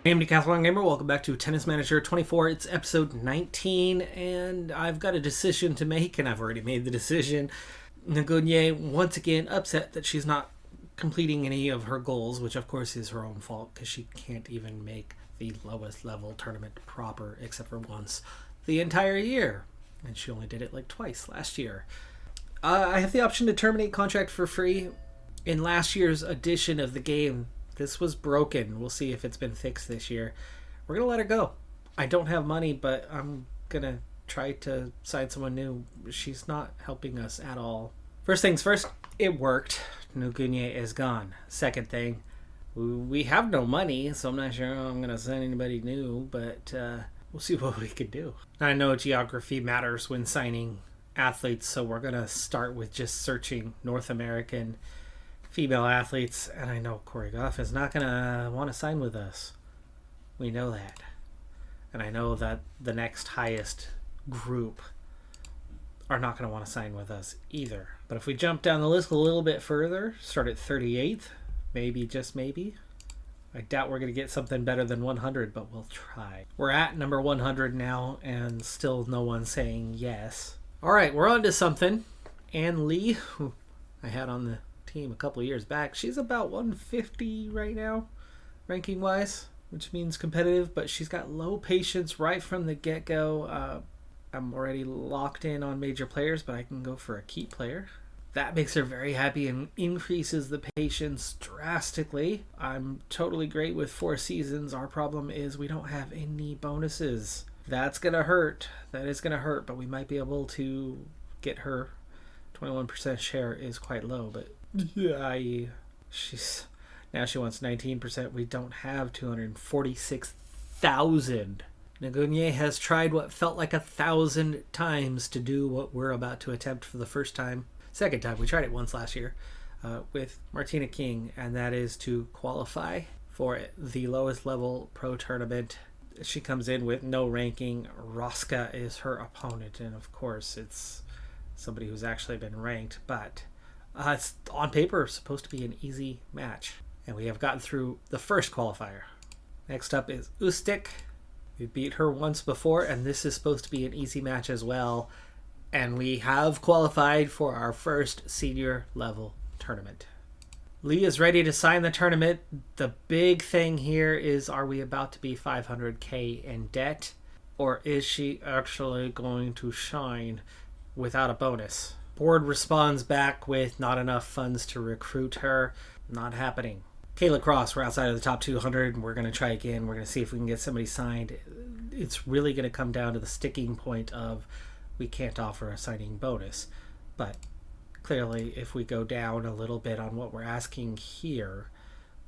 Hey, I'm Decathlon Gamer. Welcome back to Tennis Manager 24. It's episode 19, and I've got a decision to make, and I've already made the decision. Nagunye, once again, upset that she's not completing any of her goals, which of course is her own fault because she can't even make the lowest level tournament proper except for once the entire year. And she only did it like twice last year. I have the option to terminate contract for free. In last year's edition of the game, this was broken. We'll see if it's been fixed this year. We're going to let her go. I don't have money, but I'm going to try to sign someone new. She's not helping us at all. First things first, it worked. Nagunye is gone. Second thing, we have no money, so I'm not sure I'm going to sign anybody new, but we'll see what we can do. I know geography matters when signing athletes, so we're going to start with just searching North American female athletes, and I know Corey Goff is not going to want to sign with us. We know that. And I know that the next highest group are not going to want to sign with us either. But if we jump down the list a little bit further, start at 38th, maybe, just maybe. I doubt we're going to get something better than 100, but we'll try. We're at number 100 now, and still no one saying yes. All right, we're on to something. Ann Lee, who I had on the team a couple of years back, she's about 150 right now, ranking wise, which means competitive, but she's got low patience right from the get-go. I'm already locked in on major players, but I can go for a key player. That makes her very happy and increases the patience drastically. I'm totally great with 4 seasons. Our problem is we don't have any bonuses. That's gonna hurt. That is gonna hurt, but we might be able to get her. 21% share is quite low, but she's now she wants 19%. We don't have 246,000. Nagunye has tried what felt like 1,000 times to do what we're about to attempt for the first time. Second time, we tried it once last year with Martina King, and that is to qualify for the lowest level pro tournament. She comes in with no ranking. Roska is her opponent, and of course it's somebody who's actually been ranked, but it's on paper supposed to be an easy match. And we have gotten through the first qualifier. Next up is Ustik. We beat her once before, and this is supposed to be an easy match as well. And we have qualified for our first senior level tournament. Lee is ready to sign the tournament. The big thing here is, are we about to be 500k in debt? Or is she actually going to shine without a bonus? Board responds back with not enough funds to recruit her. Not happening. Kayla Cross, we're outside of the top 200, and we're going to try again. We're going to see if we can get somebody signed. It's really going to come down to the sticking point of we can't offer a signing bonus. But clearly, if we go down a little bit on what we're asking here,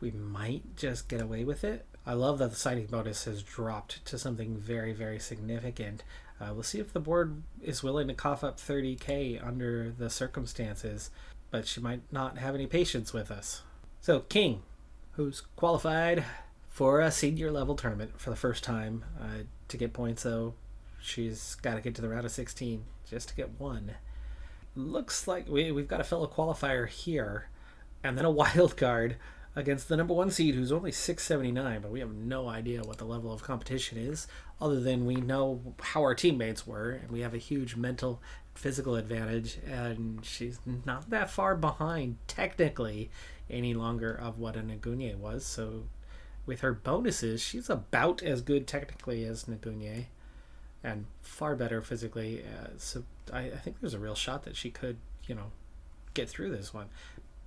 we might just get away with it. I love that the signing bonus has dropped to something very, very significant. We'll see if the board is willing to cough up 30k under the circumstances, but she might not have any patience with us. So King, who's qualified for a senior level tournament for the first time. To get points, though, she's got to get to the round of 16 just to get one. Looks like we've got a fellow qualifier here, and then a wild card against the number 1 seed, who's only 679, but we have no idea what the level of competition is, other than we know how our teammates were, and we have a huge mental, physical advantage, and she's not that far behind, technically, any longer of what a Nagunye was. So with her bonuses, she's about as good technically as Nagunye, and far better physically. So I think there's a real shot that she could, get through this one.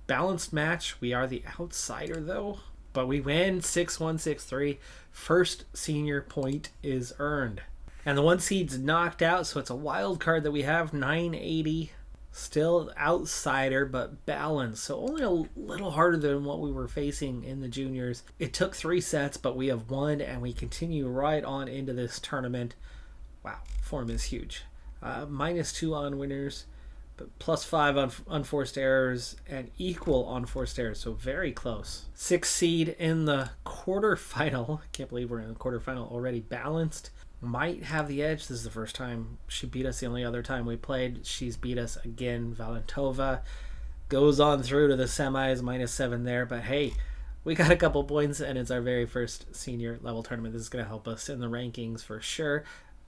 Balanced match. We are the outsider, though, but we win 6-1, 6-3. First senior point is earned. And the 1 seed's knocked out, so it's a wild card that we have, 980. Still outsider, but balanced. So only a little harder than what we were facing in the juniors. It took 3 sets, but we have won, and we continue right on into this tournament. Wow, form is huge. -2 on winners, but +5 on unforced errors, and equal on forced errors, so very close. 6th seed in the quarterfinal. I can't believe we're in the quarterfinal already. Balanced. Might have the edge. This is the first time she beat us. The only other time we played, she's beat us again. Valentova goes on through to the semis, -7 there. But hey, We got a couple points, and it's our very first senior level tournament. This is going to help us in the rankings for sure.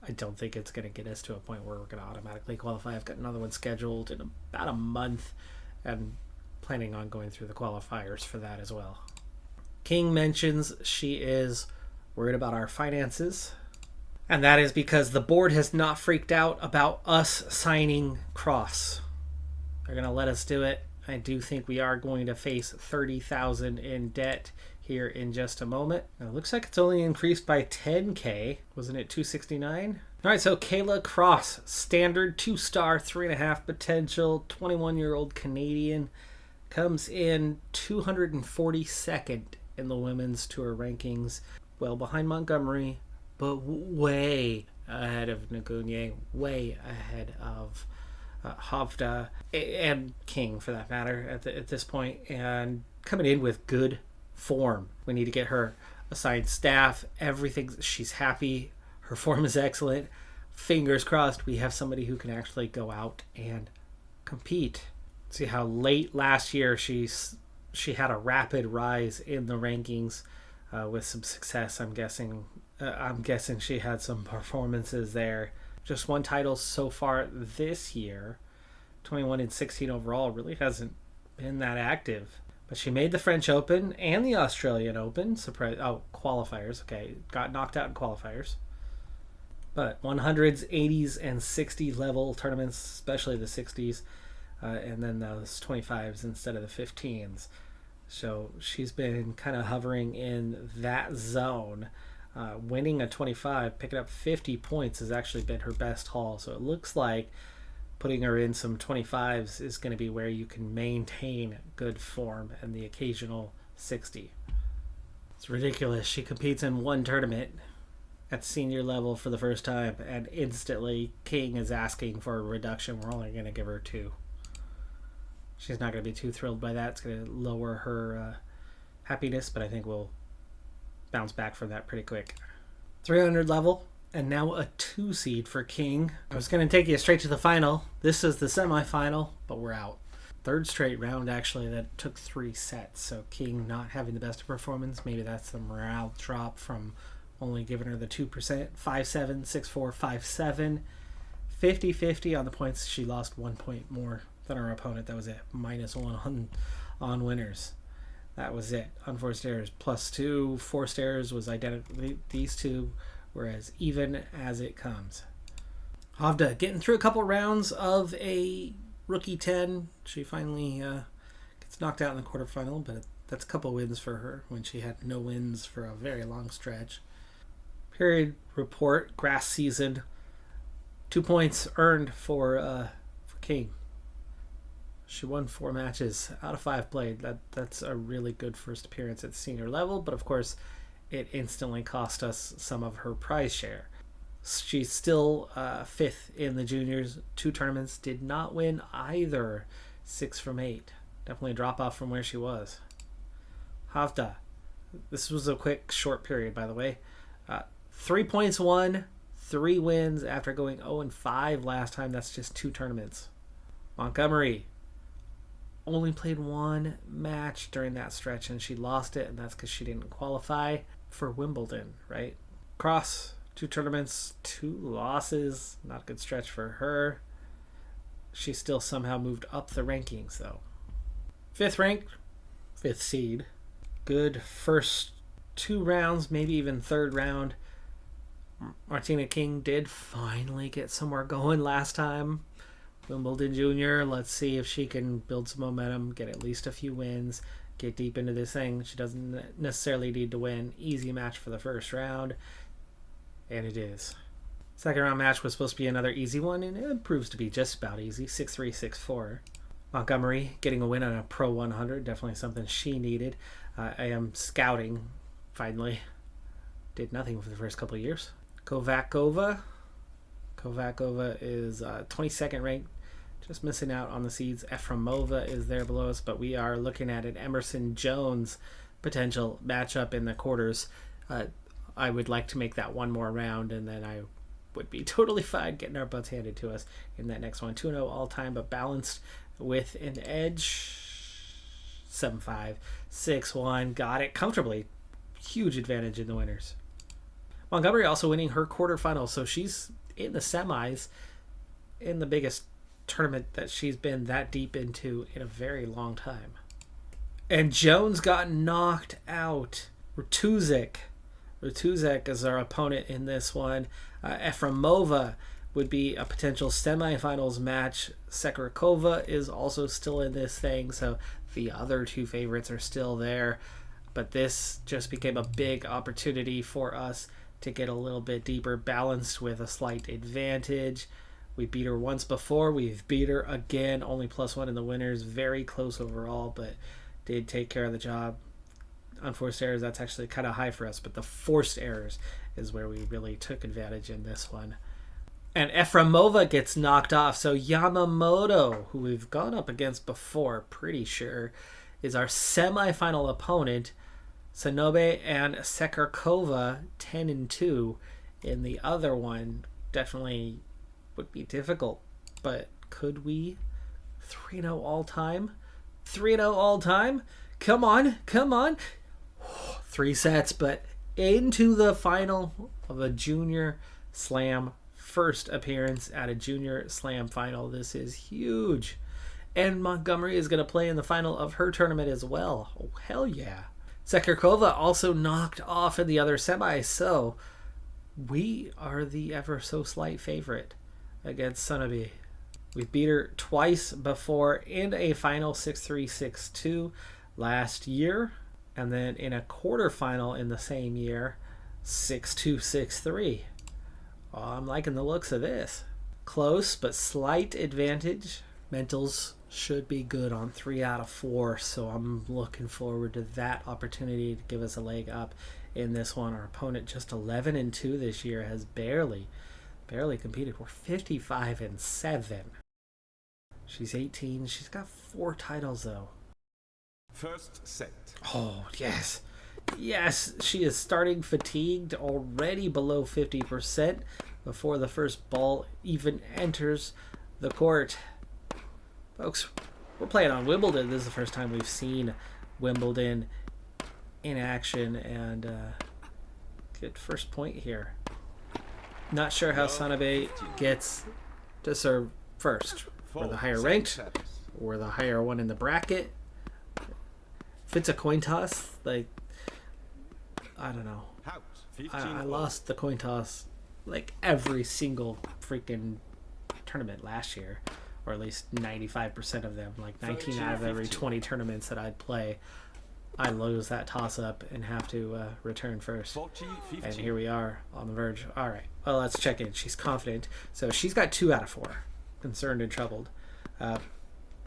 I don't think it's going to get us to a point where we're going to automatically qualify. I've got another one scheduled in about a month, and planning on going through the qualifiers for that as well. King mentions she is worried about our finances, and that is because the board has not freaked out about us signing Cross. They're going to let us do it. I do think we are going to face 30,000 in debt here in just a moment. Now, it looks like it's only increased by 10K. Wasn't it 269? All right, so Kayla Cross, standard 2-star, 3.5 potential, 21-year-old Canadian, comes in 242nd in the women's tour rankings, well behind Montgomery, but way ahead of Nguyen, way ahead of Havda and King for that matter at this point, and coming in with good form. We need to get her assigned staff, everything. She's happy, her form is excellent. Fingers crossed we have somebody who can actually go out and compete. See how late last year she had a rapid rise in the rankings with some success. I'm guessing she had some performances there. Just one title so far this year. 21 and 16 overall, really hasn't been that active. But she made the French Open and the Australian Open. Qualifiers. Okay, got knocked out in qualifiers. But 100s, 80s, and 60 level tournaments, especially the 60s, and then those 25s instead of the 15s. So she's been kind of hovering in that zone. Winning a 25, picking up 50 points has actually been her best haul. So it looks like putting her in some 25s is going to be where you can maintain good form and the occasional 60. It's ridiculous. She competes in one tournament at senior level for the first time, and instantly King is asking for a reduction. We're only going to give her 2. She's not going to be too thrilled by that. It's going to lower her happiness, but I think we'll bounce back from that pretty quick. 300 level, and now a 2 seed for King. I was going to take you straight to the final. This is the semifinal, but we're out. Third straight round, actually, that took 3 sets. So King not having the best performance. Maybe that's the morale drop from only giving her the 2%. 5-7, 6-4, 5-7. 50-50 on the points. She lost 1 point more than her opponent. That was it. -1 on winners. That was it. Unforced errors +2. Forced errors was identical. These two were as even as it comes. Havda getting through a couple rounds of a rookie 10. She finally gets knocked out in the quarterfinal, but that's a couple wins for her when she had no wins for a very long stretch. Period report, grass season. 2 points earned for King. She won 4 matches out of 5 played. That's a really good first appearance at senior level, but of course it instantly cost us some of her prize share. She's still 5th in the juniors. 2 tournaments, did not win either. 6 from 8. Definitely a drop off from where she was. Havda. This was a quick, short period, by the way. 3 points won, 3 wins after going 0-5 last time. That's just 2 tournaments. Montgomery only played 1 match during that stretch, and she lost it, and that's because she didn't qualify for Wimbledon, right? Cross, 2 tournaments, 2 losses. Not a good stretch for her. She still somehow moved up the rankings, though. 5th ranked, 5th seed. Good first 2 rounds, maybe even 3rd round. Martina King did finally get somewhere going last time. Wimbledon Junior, let's see if she can build some momentum, get at least a few wins, get deep into this thing. She doesn't necessarily need to win. Easy match for the first round, and it is. Second round match was supposed to be another easy one, and it proves to be just about easy. 6-3, 6-4. Montgomery getting a win on a Pro 100, definitely something she needed. I am scouting, finally. Did nothing for the first couple of years. Kovakova is 22nd ranked, just missing out on the seeds. Efremova is there below us, but we are looking at an Emerson Jones potential matchup in the quarters. I would like to make that one more round, and then I would be totally fine getting our butts handed to us in that next one. 2-0 all time, but balanced with an edge. 7-5, 6-1. Got it comfortably. Huge advantage in the winners. Montgomery also winning her quarterfinal, so she's in the semis in the biggest tournament that she's been that deep into in a very long time. And Jones got knocked out. Rutuzek is our opponent in this one. Efremova would be a potential semifinals match. Sekirkova is also still in this thing, so the other two favorites are still there. But this just became a big opportunity for us to get a little bit deeper, balanced with a slight advantage. We beat her once before. We've beat her again, only +1 in the winners. Very close overall, but did take care of the job. Unforced errors, that's actually kind of high for us, but the forced errors is where we really took advantage in this one. And Efremova gets knocked off, so Yamamoto, who we've gone up against before, pretty sure, is our semifinal opponent. Sonobe and Sekirkova 10-2 in the other one. Definitely would be difficult, but could we 3-0 all time? 3-0 all time? Come on. 3 sets, but into the final of a Junior Slam. First appearance at a Junior Slam final. This is huge. And Montgomery is going to play in the final of her tournament as well. Oh, hell yeah. Sekirkova also knocked off in the other semi, so we are the ever so slight favorite against Sonobe. We've beat her twice before in a final 6-3, 6-2 last year, and then in a quarterfinal in the same year 6-2, 6-3. Oh, I'm liking the looks of this. Close but slight advantage. Mentals should be good on 3 out of 4, so I'm looking forward to that opportunity to give us a leg up in this one. Our opponent just 11-2 this year, has barely competed. We're 55-7. She's 18. She's got 4 titles though. First set. Oh, yes. Yes, she is starting fatigued, already below 50% before the first ball even enters the court. Folks, we're playing on Wimbledon. This is the first time we've seen Wimbledon in action, and good first point here. Not sure how Sonobe gets to serve first. We're the higher ranked. We're the higher one in the bracket. If it's a coin toss, like, I don't know. I lost the coin toss like every single freaking tournament last year, or at least 95% of them. Like 19 out of every 20 tournaments that I'd play, I lose that toss up and have to return first. And here we are on the verge. All right, well, let's check in. She's confident, so she's got 2 out of 4. Concerned and troubled.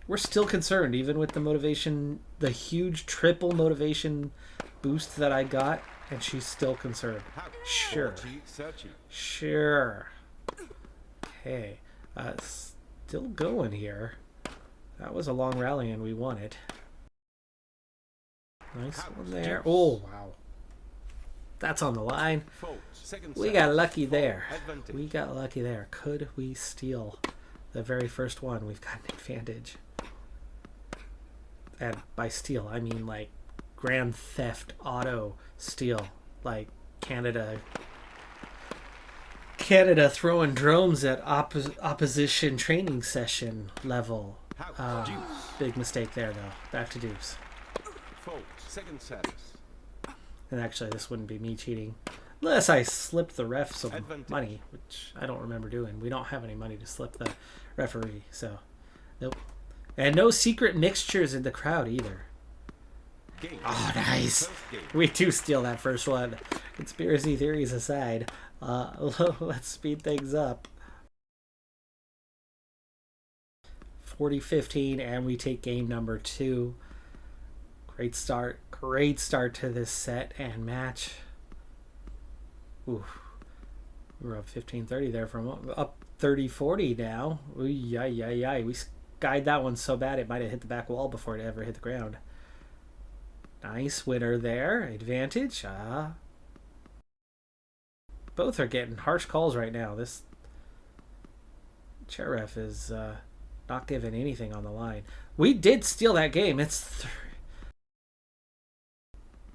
We're still concerned, even with the motivation, the huge triple motivation boost that I got, and she's still concerned. Sure. Okay. Still going here. That was a long rally, and we won it. Nice one there. Oh, wow. That's on the line. We got lucky there. Could we steal the very first one? We've got an advantage. And by steal, I mean like Grand Theft Auto steal. Like Canada throwing drones at opposition training session level. Big mistake there, though. Back to deuce. Second service. And actually, this wouldn't be me cheating. Unless I slipped the ref some money, which I don't remember doing. We don't have any money to slip the referee, so nope. And no secret mixtures in the crowd either. Oh, nice. We do steal that first one. Conspiracy theories aside, let's speed things up. 40-15, and we take game number 2. Great start to this set and match. Oof. We were up 15-30 there from up 30-40 now. Ooh, yay. We skied that one so bad it might have hit the back wall before it ever hit the ground. Nice winner there. Advantage. Both are getting harsh calls right now. This chair ref is not giving anything on the line. We did steal that game. It's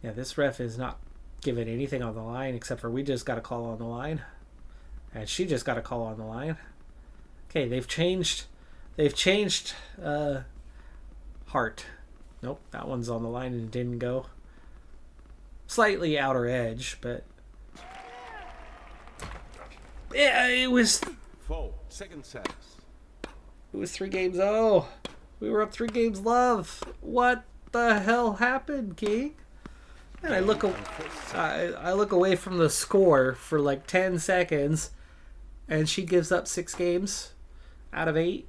Yeah, this ref is not giving anything on the line except for we just got a call on the line. And she just got a call on the line. Okay, they've changed heart. Nope, that one's on the line and it didn't go. Slightly outer edge, but yeah, it was 4 second service. It was 3 games. Oh, we were up 3 games love. What the hell happened, King? And I look away from the score for like 10 seconds, and she gives up 6 games out of 8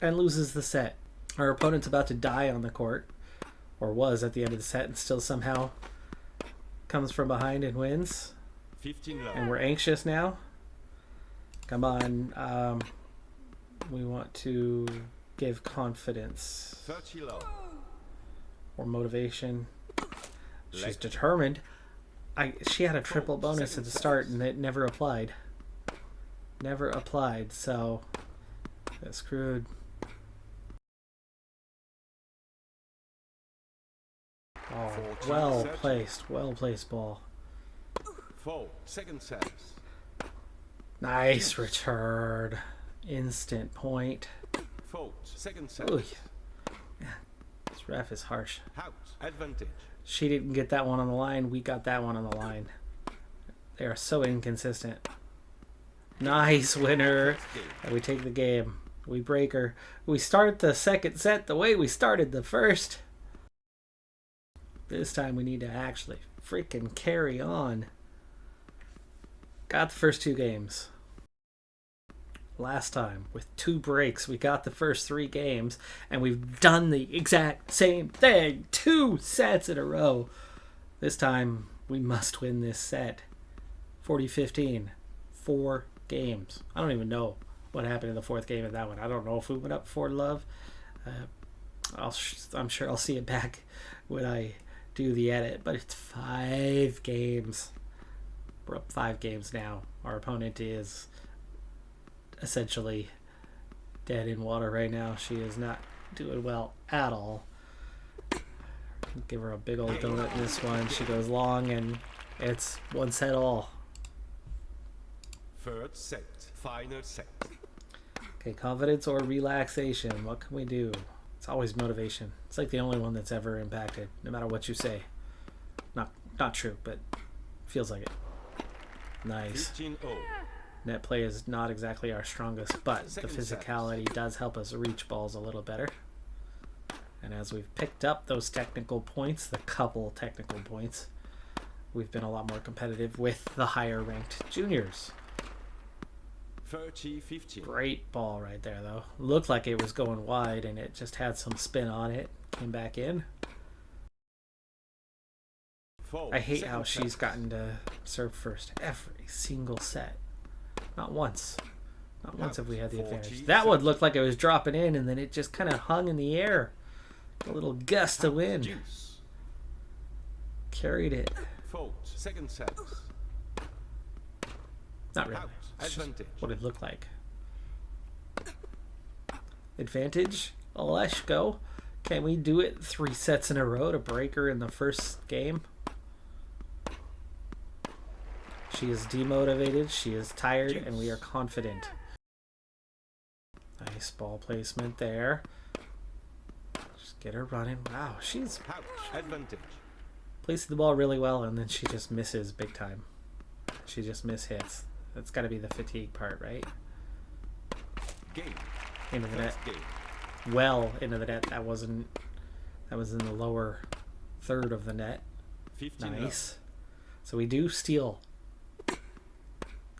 and loses the set. Our opponent's about to die on the court, or was at the end of the set, and still somehow comes from behind and wins. 15 love. And we're anxious now. Come on. We want to give confidence 30 love. or motivation. She's determined. She had a triple bonus at the start and it never applied. Never applied, so got screwed. Oh, well placed ball. 4 second service. Nice return. Instant point. 4 second Ooh. service. This ref is harsh. Out. Advantage. She didn't get that one on the line. We got that one on the line. They are so inconsistent. Nice winner. And we take the game. We break her. We start the second set the way we started the first. This time we need to actually freaking carry on. Got the first 2 games. Last time, with 2 breaks, we got the first 3 games, and we've done the exact same thing 2 sets in a row. This time, we must win this set. 40-15. 4 games. I don't even know what happened in the 4th game of that one. I don't know if we went up 4-love. I'm sure I'll see it back when I do the edit, but it's 5 games. We're up 5 games now. Our opponent is essentially dead in water right now. She is not doing well at all. Give her a big old donut in this one. She goes long and it's 1 set all. 3rd set. Final set. Okay, confidence or relaxation. What can we do? It's always motivation. It's like the only one that's ever impacted, no matter what you say. Not true, but feels like it. Nice. 15-0. Net play is not exactly our strongest, but the physicality does help us reach balls a little better. And as we've picked up those technical points, the couple technical points, we've been a lot more competitive with the higher ranked juniors. 30-15. Great ball right there, though. Looked like it was going wide, and it just had some spin on it. Came back in. I hate how she's gotten to serve first every single set. Not once. Not once have we had the advantage. That one looked like it was dropping in, and then it just kind of hung in the air. A little gust of wind. Carried it. Second service. Not really. It's just what it looked like. Advantage. Let's go. Can we do it 3 sets in a row to break her in the first game? She is demotivated, she is tired, and we are confident. Nice ball placement there. Just get her running. Wow, she's placing the ball really well, and then she just misses big time. She just mishits. That's got to be the fatigue part, right? Into the net. Well into the net. That was in the lower third of the net. Nice. So we do steal.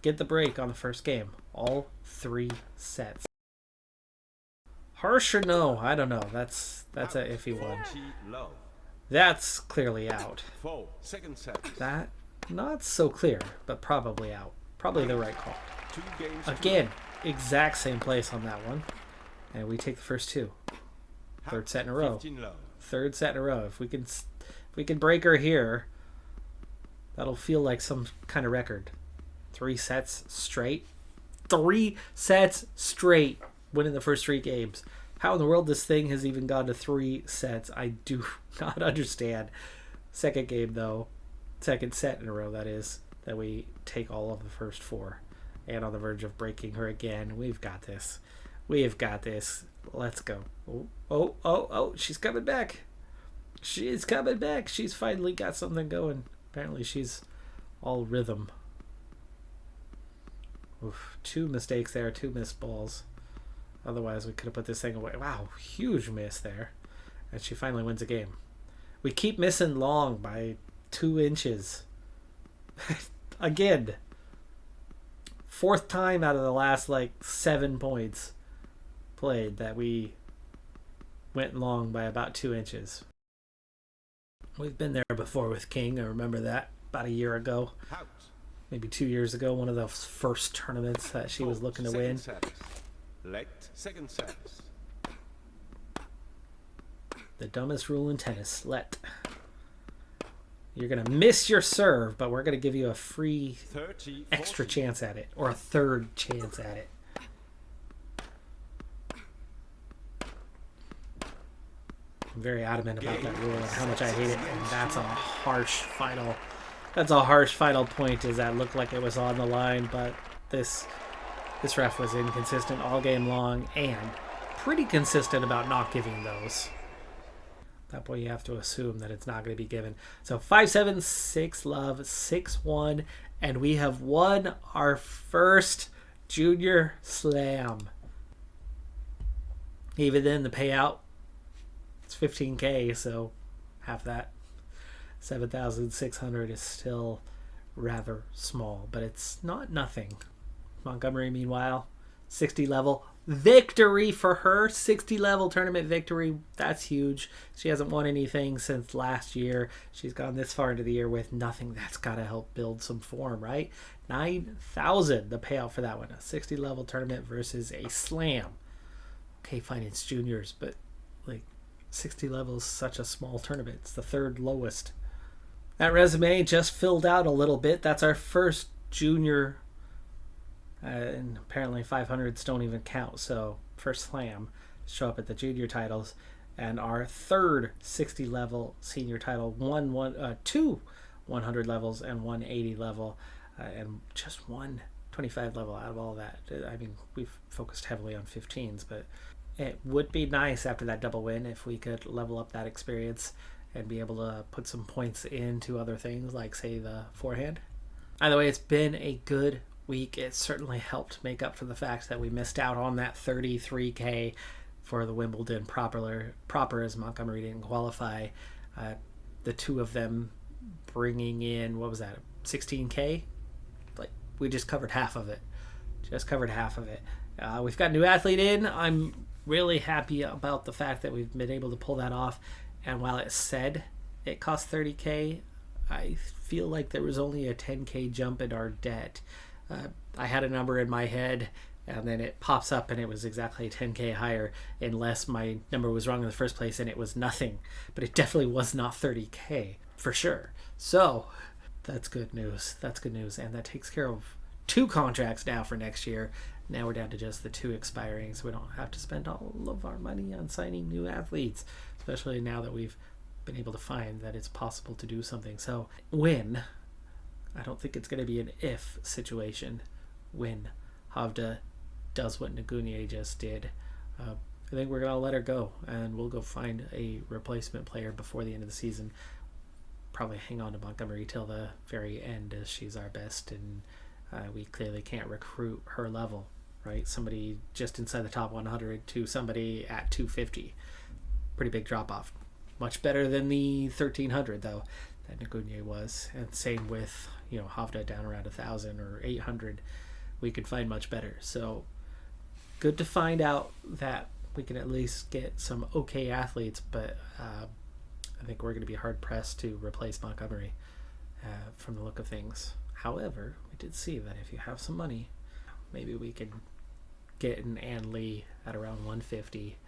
Get the break on the first game. All 3 sets. Harsh or no? I don't know. That's a iffy one. That's clearly out. That not so clear, but probably out. Probably the right call. Again, exact same place on that one. And we take the first 2. 3rd set in a row. 3rd set in a row. If we can break her here, that'll feel like some kind of record. 3 sets straight. 3 sets straight. Winning the first 3 games. How in the world this thing has even gone to 3 sets, I do not understand. Second game, though, second set in a row, that is, that we take all of the first 4. And on the verge of breaking her again. We've got this. We've got this. Let's go. Oh, she's coming back. She's coming back. She's finally got something going. Apparently she's all rhythm. Oof, 2 mistakes there, 2 missed balls. Otherwise, we could have put this thing away. Wow, huge miss there. And she finally wins a game. We keep missing long by 2 inches. Again. 4th time out of the last, 7 points played that we went long by about 2 inches. We've been there before with King. I remember that about a year ago. Out. Maybe 2 years ago, one of the first tournaments that she was looking to win. Let second service. The dumbest rule in tennis. Let. You're going to miss your serve, but we're going to give you a free 30, extra 40. chance at it. Or a third chance at it. I'm very adamant about that rule and how much I hate it. And that's a harsh final. That's a harsh final point. Does that look like it was on the line? But this ref was inconsistent all game long and pretty consistent about not giving those. That point, you have to assume that it's not going to be given. So 5-7, 6-love, 6-1, and we have won our first junior slam. Even then, the payout, it's $15K, so half that. 7,600 is still rather small, but it's not nothing. Montgomery, meanwhile, 60 level. Victory for her. 60 level tournament victory. That's huge. She hasn't won anything since last year. She's gone this far into the year with nothing. That's got to help build some form, right? 9,000 the payout for that one. A 60 level tournament versus a slam. Okay, fine, it's juniors, but 60 levels is such a small tournament. It's the 3rd lowest. That resume just filled out a little bit. That's our first junior. And apparently 500s don't even count. So first slam show up at the junior titles, and our 3rd 60 level senior title, 2 100 levels and 180 level, and just 1 25 level out of all that. I mean, we've focused heavily on 15s, but it would be nice after that double win if we could level up that experience and be able to put some points into other things, like say the forehand. Either way, it's been a good week. It certainly helped make up for the fact that we missed out on that 33K for the Wimbledon proper as Montgomery didn't qualify. The 2 of them bringing in, what was that, 16K? We just covered half of it. We've got a new athlete in. I'm really happy about the fact that we've been able to pull that off. And while it said it cost 30K, I feel like there was only a 10K jump in our debt. I had a number in my head, and then it pops up, and it was exactly 10K higher, unless my number was wrong in the first place, and it was nothing. But it definitely was not 30K, for sure. So, that's good news. And that takes care of 2 contracts now for next year. Now we're down to just the 2 expiring, so we don't have to spend all of our money on signing new athletes, especially now that we've been able to find that it's possible to do something. So, when... I don't think it's going to be an if situation when Havda does what Nagunye just did. I think we're going to let her go, and we'll go find a replacement player before the end of the season. Probably hang on to Montgomery till the very end, as she's our best, and we clearly can't recruit her level, right? Somebody just inside the top 100 to somebody at 250. Pretty big drop-off. Much better than the 1,300, though, that Nagunye was. And same with, Havda down around 1,000 or 800. We could find much better. So good to find out that we can at least get some okay athletes, but I think we're going to be hard-pressed to replace Montgomery from the look of things. However, we did see that if you have some money, maybe we could get an Ann Lee at around 150.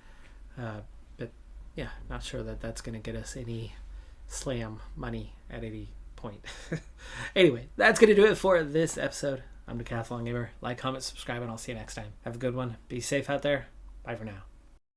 But yeah, not sure that that's going to get us any slam money at any point. Anyway, that's going to do it for this episode. I'm Decathlon Gamer. Like, comment, subscribe, and I'll see you next time. Have a good one. Be safe out there. Bye for now.